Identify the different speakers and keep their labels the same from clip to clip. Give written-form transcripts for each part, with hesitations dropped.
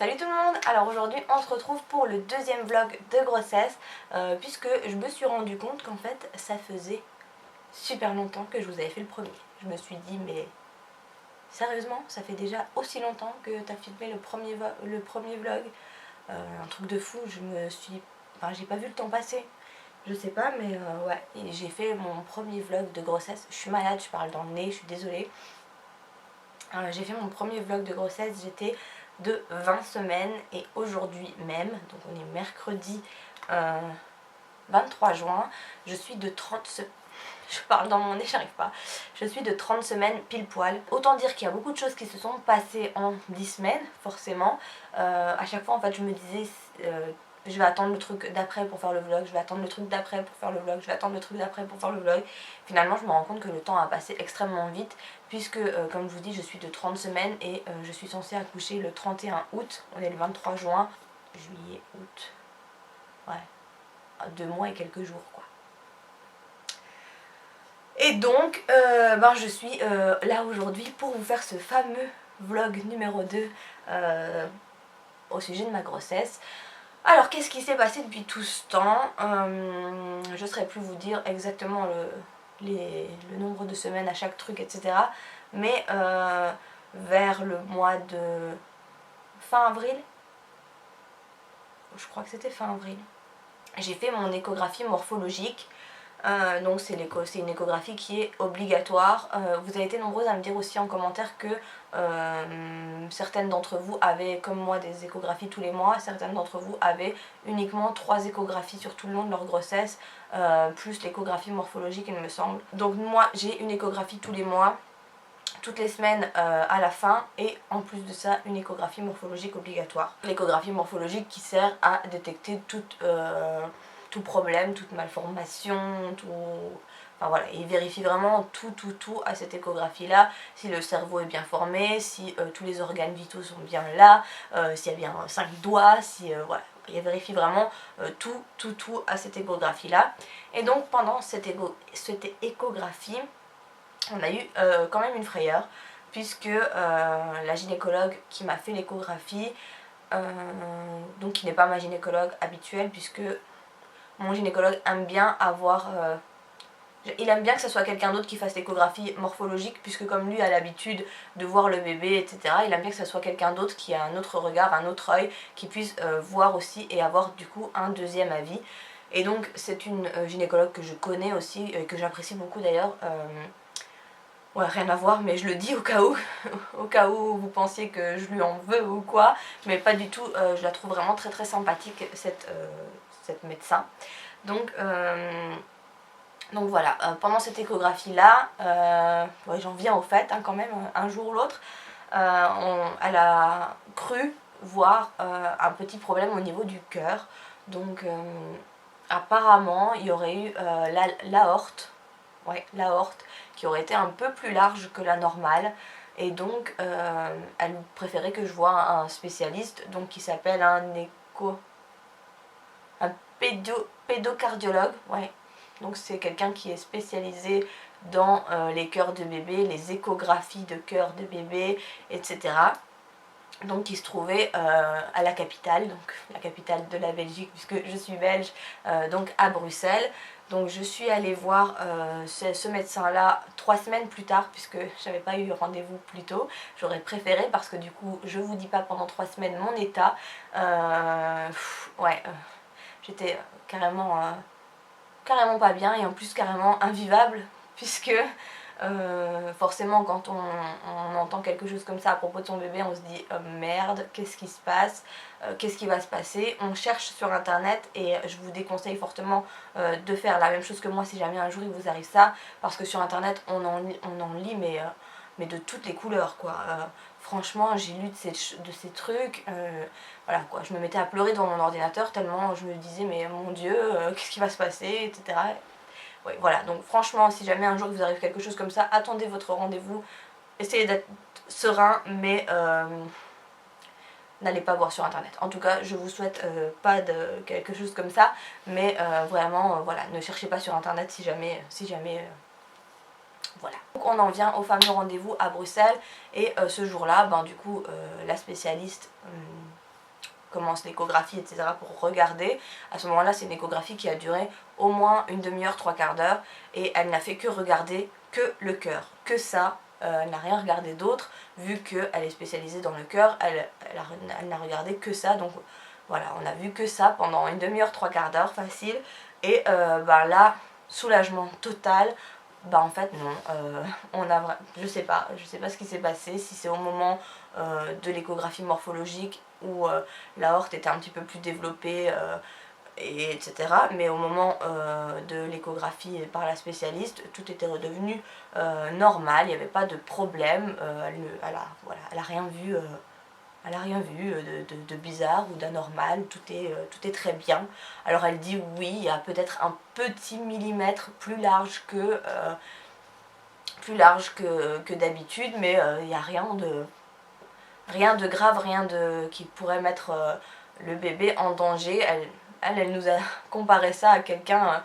Speaker 1: Salut tout le monde. Alors aujourd'hui on se retrouve pour le deuxième vlog de grossesse puisque je me suis rendu compte qu'en fait ça faisait super longtemps que je vous avais fait le premier. Je me suis dit mais sérieusement ça fait déjà aussi longtemps que tu as filmé le premier vlog, un truc de fou. J'ai pas vu le temps passer, je sais pas, mais ouais, j'ai fait mon premier vlog de grossesse. Je suis malade, je parle dans le nez, je suis désolée. J'ai fait mon premier vlog de grossesse, j'étais de 20 semaines et aujourd'hui même, donc on est mercredi 23 juin, je suis de 30 semaines. Je parle dans mon nez, j'arrive pas. Je suis de 30 semaines pile poil. Autant dire qu'il y a beaucoup de choses qui se sont passées en 10 semaines, forcément. À chaque fois, en fait, je me disais, je vais attendre le truc d'après pour faire le vlog, je vais attendre le truc d'après pour faire le vlog, je vais attendre le truc d'après pour faire le vlog. Finalement, je me rends compte que le temps a passé extrêmement vite, puisque, comme je vous dis, je suis de 30 semaines et je suis censée accoucher le 31 août. On est le 23 juin, juillet, août. Ouais, 2 mois et quelques jours, quoi. Et donc, je suis là aujourd'hui pour vous faire ce fameux vlog numéro 2 au sujet de ma grossesse. Alors, qu'est-ce qui s'est passé depuis tout ce temps? Je ne saurais plus vous dire exactement le nombre de semaines à chaque truc, etc. Mais vers le mois de fin avril, je crois que c'était fin avril, j'ai fait mon échographie morphologique. Donc c'est une échographie qui est obligatoire. Vous avez été nombreuses à me dire aussi en commentaire que certaines d'entre vous avaient comme moi des échographies tous les mois, certaines d'entre vous avaient uniquement 3 échographies sur tout le long de leur grossesse, plus l'échographie morphologique il me semble. Donc moi j'ai une échographie tous les mois, toutes les semaines à la fin, et en plus de ça une échographie morphologique obligatoire. L'échographie morphologique qui sert à détecter tout problème, toute malformation, tout... Enfin voilà, il vérifie vraiment tout à cette échographie-là, si le cerveau est bien formé, si tous les organes vitaux sont bien là, s'il y a bien 5 doigts, voilà. Il vérifie vraiment tout à cette échographie-là. Et donc pendant cette échographie, on a eu quand même une frayeur, puisque la gynécologue qui m'a fait l'échographie, donc qui n'est pas ma gynécologue habituelle, puisque mon gynécologue aime bien il aime bien que ce soit quelqu'un d'autre qui fasse l'échographie morphologique, puisque comme lui a l'habitude de voir le bébé, etc., il aime bien que ce soit quelqu'un d'autre qui a un autre regard, un autre œil, qui puisse voir aussi et avoir du coup un deuxième avis. Et donc c'est une gynécologue que je connais aussi, que j'apprécie beaucoup d'ailleurs. Ouais, rien à voir, mais je le dis au cas où, au cas où vous pensiez que je lui en veux ou quoi, mais pas du tout, je la trouve vraiment très sympathique, cette médecin. Donc voilà, pendant cette échographie là, ouais, j'en viens au fait quand même, un jour ou l'autre, elle a cru voir un petit problème au niveau du cœur. Donc apparemment il y aurait eu l'aorte, ouais, l'aorte qui aurait été un peu plus large que la normale, et donc elle préférait que je voie un spécialiste, donc qui s'appelle un pédocardiologue, ouais. Donc c'est quelqu'un qui est spécialisé dans les cœurs de bébé, les échographies de cœurs de bébé, etc. Donc qui se trouvait à la capitale, donc la capitale de la Belgique, puisque je suis belge, donc à Bruxelles. Donc je suis allée voir ce médecin-là 3 semaines plus tard, puisque j'avais pas eu rendez-vous plus tôt. J'aurais préféré, parce que du coup je vous dis pas pendant 3 semaines mon état. Ouais, j'étais carrément pas bien, et en plus carrément invivable, puisque forcément quand on entend quelque chose comme ça à propos de son bébé, on se dit merde, qu'est-ce qui se passe, qu'est-ce qui va se passer. On cherche sur internet, et je vous déconseille fortement de faire la même chose que moi si jamais un jour il vous arrive ça, parce que sur internet on en lit mais de toutes les couleurs, quoi. Franchement, j'ai lu de ces trucs, voilà quoi, je me mettais à pleurer devant mon ordinateur tellement je me disais mais mon Dieu, qu'est-ce qui va se passer, etc. Ouais, voilà, donc franchement, si jamais un jour il vous arrive quelque chose comme ça, attendez votre rendez-vous, essayez d'être serein, mais n'allez pas voir sur internet. En tout cas, je vous souhaite pas de quelque chose comme ça, mais vraiment, voilà, ne cherchez pas sur internet si jamais voilà. Donc on en vient au fameux rendez-vous à Bruxelles, et ce jour-là, du coup, la spécialiste commence l'échographie, etc. pour regarder, à ce moment-là, c'est une échographie qui a duré au moins une demi-heure, 3/4 d'heure, et elle n'a fait que regarder que le cœur, que ça. Elle n'a rien regardé d'autre, vu qu'elle est spécialisée dans le cœur, elle n'a regardé que ça, donc voilà, on a vu que ça pendant une demi-heure, 3/4 d'heure, facile, et là, soulagement total. En fait non, je sais pas ce qui s'est passé, si c'est au moment de l'échographie morphologique où l'aorte était un petit peu plus développée, etc. Mais au moment de l'échographie par la spécialiste, tout était redevenu normal, il n'y avait pas de problème, elle a rien vu. Elle n'a rien vu de bizarre ou d'anormal, tout est très bien. Alors elle dit oui, il y a peut-être un petit millimètre plus large que d'habitude, mais il n'y a rien de grave, qui pourrait mettre le bébé en danger. Elle nous a comparé ça à quelqu'un,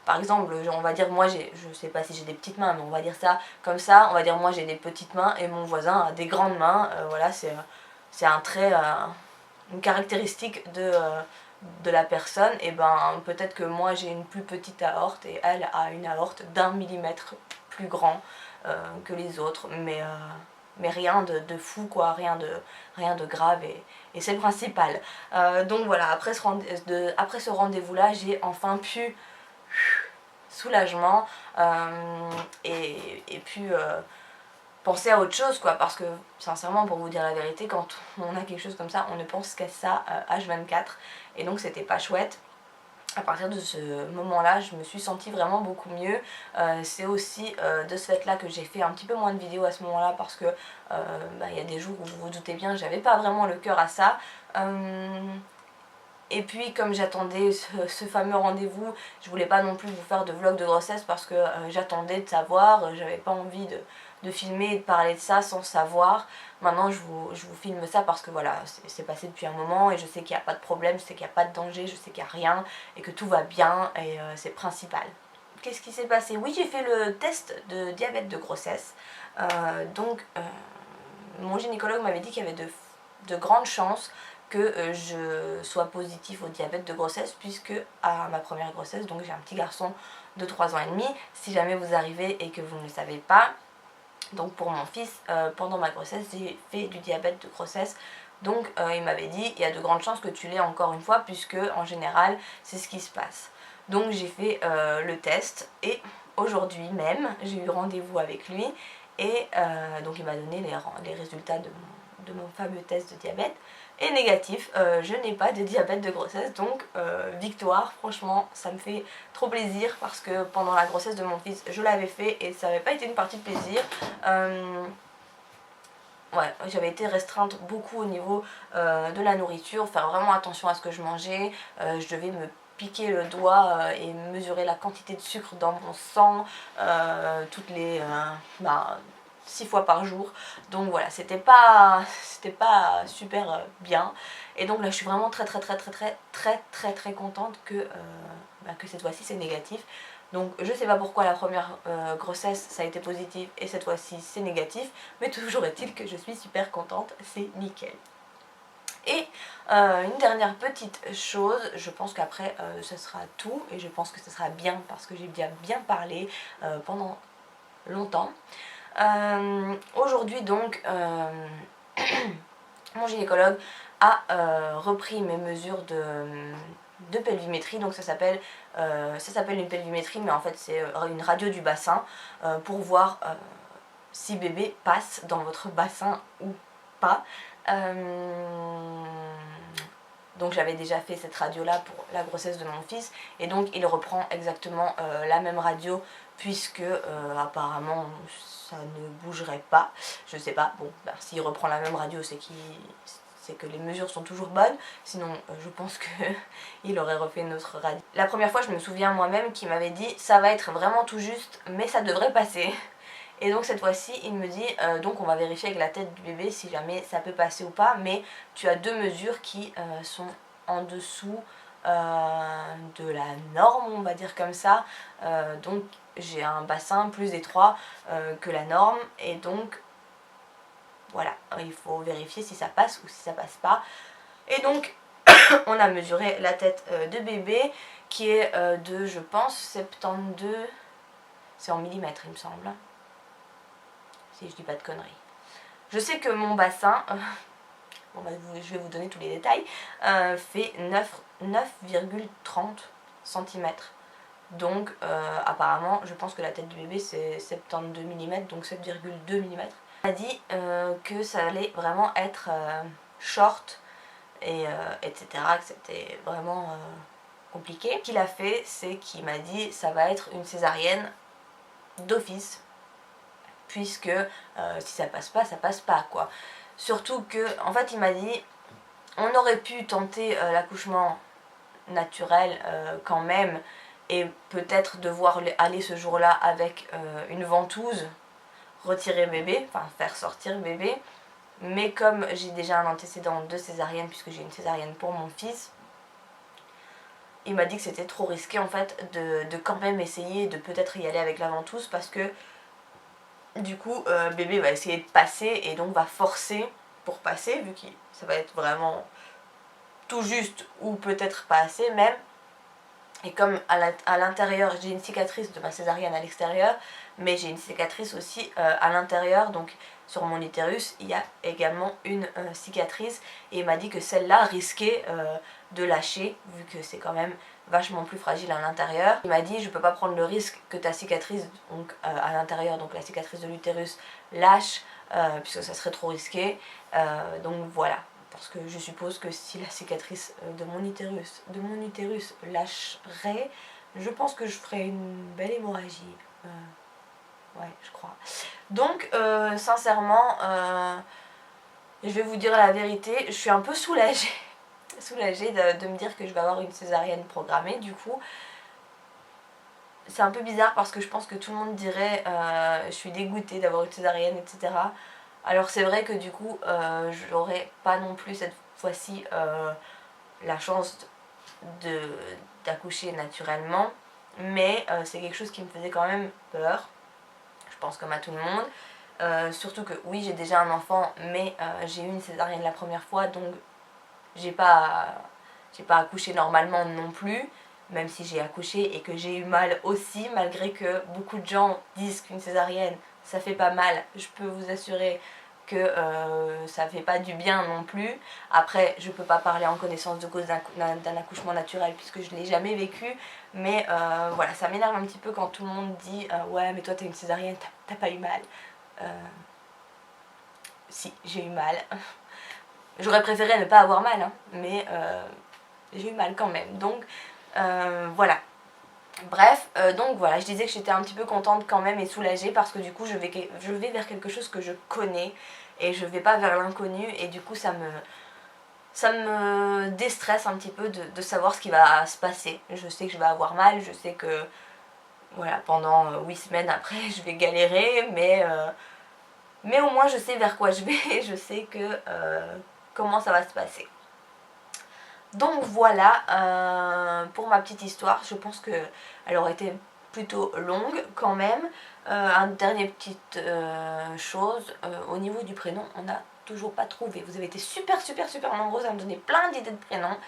Speaker 1: par exemple, on va dire moi je sais pas si j'ai des petites mains, mais on va dire ça comme ça, on va dire moi j'ai des petites mains et mon voisin a des grandes mains, voilà, c'est un trait, une caractéristique de la personne, et peut-être que moi j'ai une plus petite aorte et elle a une aorte d'1 millimètre plus grand que les autres, mais rien de fou quoi, rien de grave, et c'est le principal. Donc voilà, après ce rendez-vous là, j'ai enfin pu soulagement et puis penser à autre chose quoi, parce que sincèrement, pour vous dire la vérité, quand on a quelque chose comme ça, on ne pense qu'à ça H24, et donc c'était pas chouette. À partir de ce moment-là, je me suis sentie vraiment beaucoup mieux. C'est aussi de ce fait-là que j'ai fait un petit peu moins de vidéos à ce moment-là, parce que y a des jours où, vous vous doutez bien, j'avais pas vraiment le cœur à ça. Et puis comme j'attendais ce fameux rendez-vous, je voulais pas non plus vous faire de vlog de grossesse, parce que j'attendais de savoir, j'avais pas envie de filmer et de parler de ça sans savoir. Maintenant je vous filme ça parce que voilà, c'est passé depuis un moment et je sais qu'il n'y a pas de problème, je sais qu'il n'y a pas de danger, je sais qu'il n'y a rien et que tout va bien, et c'est principal. Qu'est-ce qui s'est passé? Oui, j'ai fait le test de diabète de grossesse. Mon gynécologue m'avait dit qu'il y avait de grandes chances que je sois positive au diabète de grossesse, puisque à ma première grossesse, donc j'ai un petit garçon de 3 ans et demi, si jamais vous arrivez et que vous ne le savez pas, donc pour mon fils, pendant ma grossesse, j'ai fait du diabète de grossesse. Donc il m'avait dit, il y a de grandes chances que tu l'aies encore une fois, puisque en général, c'est ce qui se passe. Donc j'ai fait le test, et aujourd'hui même, j'ai eu rendez-vous avec lui, et donc il m'a donné les résultats de mon fameux test de diabète, et négatif, je n'ai pas de diabète de grossesse, donc victoire, franchement ça me fait trop plaisir, parce que pendant la grossesse de mon fils je l'avais fait et ça n'avait pas été une partie de plaisir. Ouais, j'avais été restreinte beaucoup au niveau de la nourriture, faire vraiment attention à ce que je mangeais, je devais me piquer le doigt et mesurer la quantité de sucre dans mon sang toutes les 6 fois par jour. Donc voilà, c'était pas super bien. Et donc là je suis vraiment très contente que cette fois-ci c'est négatif. Donc je sais pas pourquoi la première grossesse ça a été positif et cette fois-ci c'est négatif, mais toujours est-il que je suis super contente, c'est nickel. Et une dernière petite chose, je pense qu'après ce sera tout, et je pense que ce sera bien parce que j'ai bien parlé pendant longtemps. Aujourd'hui donc mon gynécologue a repris mes mesures de pelvimétrie. Donc ça s'appelle une pelvimétrie, mais en fait c'est une radio du bassin pour voir si bébé passe dans votre bassin ou pas. Donc j'avais déjà fait cette radio là pour la grossesse de mon fils, et donc il reprend exactement la même radio, puisque apparemment ça ne bougerait pas, je sais pas. Bon, s'il reprend la même radio, c'est que les mesures sont toujours bonnes, sinon je pense qu'il aurait refait une autre radio. La première fois je me souviens moi-même qu'il m'avait dit ça va être vraiment tout juste mais ça devrait passer. Et donc cette fois-ci il me dit donc on va vérifier avec la tête du bébé si jamais ça peut passer ou pas, mais tu as 2 mesures qui sont en dessous de la norme, on va dire comme ça. Donc j'ai un bassin plus étroit que la norme, et donc voilà, il faut vérifier si ça passe ou si ça passe pas. Et donc on a mesuré la tête de bébé qui est de, je pense, 72, c'est en millimètres il me semble, si je dis pas de conneries. Je sais que mon bassin, bon, bah, je vais vous donner tous les détails, fait 9,30 cm. Donc apparemment je pense que la tête du bébé c'est 72 mm, donc 7,2 mm. On a dit que ça allait vraiment être short et etc. que c'était vraiment compliqué. Ce qu'il a fait, c'est qu'il m'a dit ça va être une césarienne d'office, puisque si ça passe pas, ça passe pas quoi. Surtout que en fait il m'a dit on aurait pu tenter l'accouchement naturel quand même, et peut-être devoir aller ce jour-là avec une ventouse, retirer bébé, enfin faire sortir bébé. Mais comme j'ai déjà un antécédent de césarienne, puisque j'ai une césarienne pour mon fils, il m'a dit que c'était trop risqué en fait de quand même essayer de peut-être y aller avec la ventouse, parce que du coup bébé va essayer de passer et donc va forcer pour passer, vu que ça va être vraiment tout juste ou peut-être pas assez même. Et comme à l'intérieur, j'ai une cicatrice de ma césarienne à l'extérieur, mais j'ai une cicatrice aussi à l'intérieur, donc sur mon utérus, il y a également une cicatrice. Et il m'a dit que celle-là risquait de lâcher, vu que c'est quand même vachement plus fragile à l'intérieur. Il m'a dit, je peux pas prendre le risque que ta cicatrice donc, à l'intérieur, donc la cicatrice de l'utérus, lâche, puisque ça serait trop risqué. Donc voilà. Parce que je suppose que si la cicatrice de mon utérus lâcherait, je pense que je ferais une belle hémorragie. Ouais, je crois. Donc, sincèrement, je vais vous dire la vérité, je suis un peu soulagée. Soulagée de me dire que je vais avoir une césarienne programmée. Du coup, c'est un peu bizarre parce que je pense que tout le monde dirait je suis dégoûtée d'avoir une césarienne, etc. Alors c'est vrai que du coup j'aurais pas non plus cette fois-ci la chance d'accoucher naturellement, mais c'est quelque chose qui me faisait quand même peur, je pense comme à tout le monde. Surtout que oui, j'ai déjà un enfant, mais j'ai eu une césarienne la première fois, donc j'ai pas accouché normalement non plus, même si j'ai accouché et que j'ai eu mal aussi, malgré que beaucoup de gens disent qu'une césarienne ça fait pas mal. Je peux vous assurer que ça fait pas du bien non plus. Après, je peux pas parler en connaissance de cause d'un accouchement naturel puisque je l'ai jamais vécu, mais voilà, ça m'énerve un petit peu quand tout le monde dit ouais mais toi t'as une césarienne, t'as pas eu mal. Si, j'ai eu mal. J'aurais préféré ne pas avoir mal, hein, mais j'ai eu mal quand même. Donc voilà. Bref, donc voilà, je disais que j'étais un petit peu contente quand même et soulagée parce que du coup je vais vers quelque chose que je connais et je vais pas vers l'inconnu, et du coup ça me déstresse un petit peu de savoir ce qui va se passer. Je sais que je vais avoir mal, je sais que voilà, pendant 8 semaines après je vais galérer, mais au moins je sais vers quoi je vais, je sais que comment ça va se passer. Donc voilà pour ma petite histoire. Je pense qu'elle aurait été plutôt longue quand même. Une dernière petite chose, au niveau du prénom, on n'a toujours pas trouvé. Vous avez été super nombreuses à me donner plein d'idées de prénoms,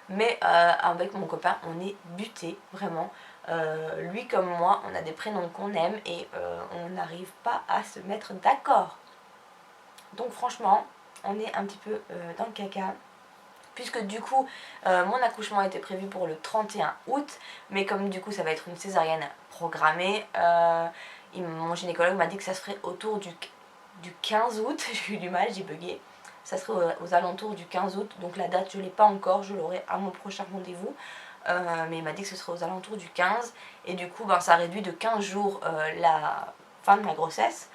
Speaker 1: mais avec mon copain on est buté vraiment. Lui comme moi, on a des prénoms qu'on aime et on n'arrive pas à se mettre d'accord. Donc franchement, on est un petit peu dans le caca. Puisque du coup mon accouchement était prévu pour le 31 août, mais comme du coup ça va être une césarienne programmée, mon gynécologue m'a dit que ça serait autour du 15 août, j'ai eu du mal, j'ai bugué, ça serait aux alentours du 15 août, donc la date je ne l'ai pas encore, je l'aurai à mon prochain rendez-vous, mais il m'a dit que ce serait aux alentours du 15, et du coup ben, ça réduit de 15 jours la fin de ma grossesse.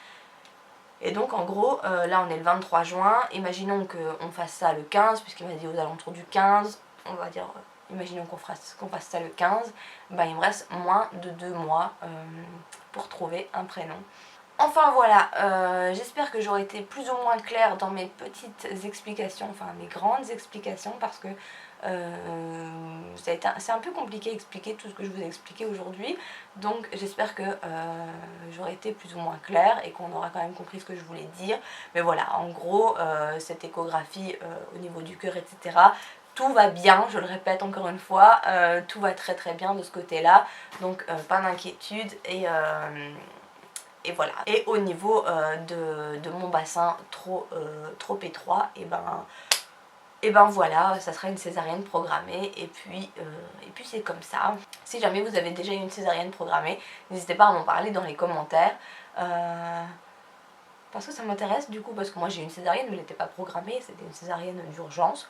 Speaker 1: Et donc en gros, là on est le 23 juin, imaginons qu'on fasse ça le 15, puisqu'il m'a dit aux alentours du 15, on va dire, imaginons qu'on fasse ça le 15, ben il me reste moins de 2 mois pour trouver un prénom. Enfin voilà, j'espère que j'aurai été plus ou moins claire dans mes petites explications, enfin mes grandes explications, parce que c'est un peu compliqué à expliquer tout ce que je vous ai expliqué aujourd'hui, donc j'espère que j'aurai été plus ou moins claire et qu'on aura quand même compris ce que je voulais dire. Mais voilà, en gros, cette échographie au niveau du cœur, etc., tout va bien, je le répète encore une fois, tout va très très bien de ce côté-là, donc pas d'inquiétude et voilà. Et au niveau de mon bassin trop étroit, et ben voilà, ça sera une césarienne programmée et puis c'est comme ça. Si jamais vous avez déjà eu une césarienne programmée, n'hésitez pas à m'en parler dans les commentaires. Parce que ça m'intéresse du coup, parce que moi j'ai eu une césarienne mais elle n'était pas programmée, c'était une césarienne d'urgence,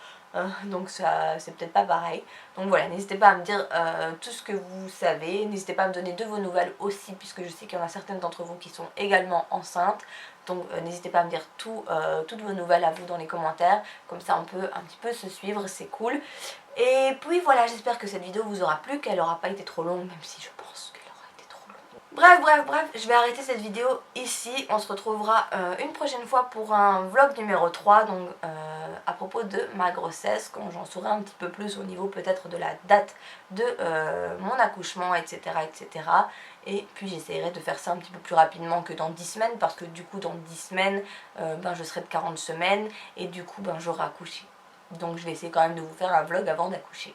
Speaker 1: donc ça c'est peut-être pas pareil. Donc voilà, n'hésitez pas à me dire tout ce que vous savez, n'hésitez pas à me donner de vos nouvelles aussi, puisque je sais qu'il y en a certaines d'entre vous qui sont également enceintes, donc n'hésitez pas à me dire toutes vos nouvelles à vous dans les commentaires, comme ça on peut un petit peu se suivre, c'est cool. Et puis voilà, j'espère que cette vidéo vous aura plu, qu'elle n'aura pas été trop longue, même si je pense qu'elle aura été trop longue. Bref, je vais arrêter cette vidéo ici. On se retrouvera une prochaine fois pour un vlog numéro 3, donc à propos de ma grossesse, quand j'en saurai un petit peu plus au niveau peut-être de la date de mon accouchement, etc. etc. Et puis j'essaierai de faire ça un petit peu plus rapidement que dans 10 semaines, parce que du coup dans 10 semaines, je serai de 40 semaines, et du coup j'aurai accouché. Donc je vais essayer quand même de vous faire un vlog avant d'accoucher.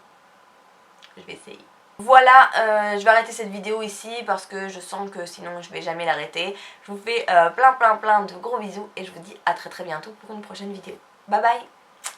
Speaker 1: Je vais essayer. Voilà, je vais arrêter cette vidéo ici parce que je sens que sinon je vais jamais l'arrêter. Je vous fais plein de gros bisous et je vous dis à très bientôt pour une prochaine vidéo. Bye bye.